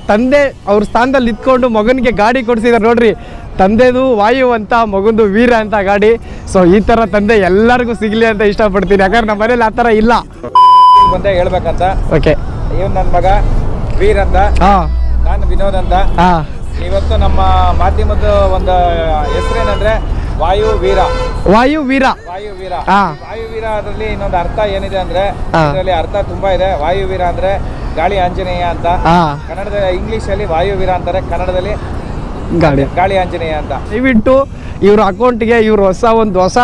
ತಂದೆ ಅವ್ರ ಸ್ಥಾನದಲ್ಲಿ ನಿಂತ್ಕೊಂಡು ಮಗನಿಗೆ ಗಾಡಿ ಕೊಡಿಸಿದಾರೆ ನೋಡ್ರಿ. ತಂದೆದು ವಾಯು ಅಂತ, ಮಗಂದು ವೀರ ಅಂತ ಗಾಡಿ. ಸೊ ಈ ಥರ ತಂದೆ ಎಲ್ಲರಿಗೂ ಸಿಗಲಿ ಅಂತ ಇಷ್ಟಪಡ್ತೀನಿ, ಯಾಕಂದ್ರೆ ನಮ್ಮ ಮನೇಲಿ ಆ ಥರ ಇಲ್ಲ. ಬಂದೆ ಹೇಳ್ಬೇಕಂತ. ಓಕೆ, ಇವನ್ ನನ್ನ ಮಗ ವೀರ್ ಅಂತ, ನಾನು ವಿನೋದ್ ಅಂತ. ಇವತ್ತು ನಮ್ಮ ಮಾಧ್ಯಮದ ಒಂದು ಹೆಸರೇನಂದ್ರೆ ವಾಯು ವೀರ. ವಾಯು ವೀರ, ವಾಯು ವೀರ, ವಾಯು ವೀರ. ಅದರಲ್ಲಿ ಇನ್ನೊಂದು ಅರ್ಥ ಏನಿದೆ ಅಂದ್ರೆ, ಇದರಲ್ಲಿ ಅರ್ಥ ತುಂಬಾ ಇದೆ. ವಾಯು ವೀರ ಅಂದ್ರೆ ಗಾಳಿ ಆಂಜನೇಯ ಅಂತ. ಕನ್ನಡದ ಇಂಗ್ಲಿಷ್ ಅಲ್ಲಿ ವಾಯು ವೀರ ಅಂತಾರೆ, ಕನ್ನಡದಲ್ಲಿ ಗಾಳಿ ಆಂಜನೇಯ ಅಂತ. ದಯವಿಟ್ಟು ಇವ್ರ ಅಕೌಂಟ್ಗೆ ಇವ್ರು ಹೊಸ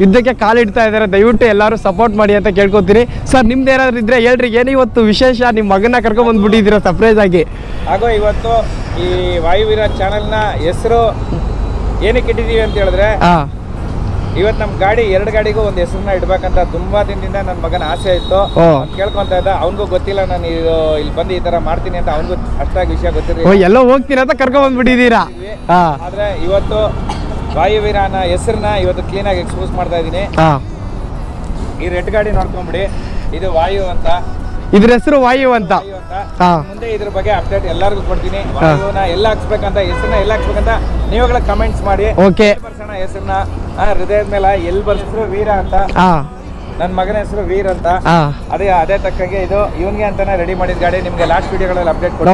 ಯುದ್ಧಕ್ಕೆ ಕಾಲಿಡ್ತಾ ಇದ್ದಾರೆ. ದಯವಿಟ್ಟು ಎಲ್ಲರೂ ಸಪೋರ್ಟ್ ಮಾಡಿ ಅಂತ ಕೇಳ್ಕೊತೀನಿ. ಸರ್ ನಿಮ್ದು ಏನಾದ್ರು ಇದ್ರೆ ಹೇಳ್ರಿ, ಏನು ಇವತ್ತು ವಿಶೇಷ? ನಿಮ್ಮ ಮಗನ ಕರ್ಕೊಂಡ್ ಬಂದ್ಬಿಟ್ಟಿದ್ದೀರಾ ಸರ್ಪ್ರೈಸ್ ಆಗಿ. ಹಾಗೂ ಇವತ್ತು ಈ ವಾಯುವೀರ ಚಾನೆಲ್ನ ಹೆಸರು ಏನಕ್ಕೆ ಇಟ್ಟಿದ್ದೀವಿ ಅಂತ ಹೇಳಿದ್ರೆ, ಇವತ್ತು ನಮ್ಮ ಗಾಡಿ 2 ಗಾಡಿಗೂ ಒಂದು ಹೆಸರನ್ನ ಇಡ್ಬೇಕಂತ ತುಂಬಾ ದಿನದಿಂದ ನನ್ನ ಮಗನ ಆಸೆ ಇತ್ತು. ಕೇಳ್ಕೊಂತ ಇದ್ದ, ಅವನಿಗೂ ಗೊತ್ತಿಲ್ಲ ನಾನು ಇಲ್ಲಿ ಬಂದು ಈ ತರ ಮಾಡ್ತೀನಿ ಅಂತ. ಅವನಿಗೂ ಅಷ್ಟಾಗಿ ವಿಷಯ ಗೊತ್ತಿರಲಿಲ್ಲ. ಎಲ್ಲೋ ಹೋಗ್ತೀನಿ ಅಂತ ಕರ್ಕೊಂಡ್ ಬಂದ್ಬಿಟ್ಟಿದ್ದೀರಾ. ಆದ್ರೆ ಇವತ್ತು ವಾಯುವೀರನ ಹೆಸರನ್ನ ಇವತ್ತು ಕ್ಲೀನ್ ಆಗಿ ಎಕ್ಸ್ಪೋಸ್ ಮಾಡ್ತಾ ಇದೀನಿ. ಈ ರೆಡ್ ಗಾಡಿ ನೋಡ್ಕೊಂಡ್ಬಿಡಿ, ಇದು ವಾಯು ಅಂತ. ಇದ್ರ ಹೆಸರು ವಾಯು ಅಂತ. ಮುಂದೆ ಇದ್ರ ಬಗ್ಗೆ ಅಪ್ಡೇಟ್ ಎಲ್ಲರಿಗೂ ಕೊಡ್ತೀನಿ. ವಾಯುನ ಎಲ್ಲ ಹಾಕ್ಸ್ಬೇಕಂತ, ಹೆಸರನ್ನ ಎಲ್ಲ ಹಾಕ್ಸ್ಬೇಕಂತ ನೀವುಗಳ ಕಮೆಂಟ್ಸ್ ಮಾಡಿ. ಓಕೆ, ಬರ್ಸೋಣ ಹೆಸರನ್ನ ಹೃದಯದ ಮೇಲೆ. ಎಲ್ಲಿ ಬರ್ಸಿದ್ರು ವೀರ ಅಂತ. ನನ್ನ ಮಗನ ಹೆಸರು ವೀರ್ ಅಂತ. ಅದೇ ತಕ್ಕಂಗೆ ಇದು ಇವನ್ಗೆ ಅಂತಾನೆ ರೆಡಿ ಮಾಡಿದ ಗಾಡಿ. ನಿಮ್ಗೆ ಲಾಸ್ಟ್ ವಿಡಿಯೋಗಳಲ್ಲಿ ಅಪ್ಡೇಟ್ ಕೊಡ್ತೀನಿ.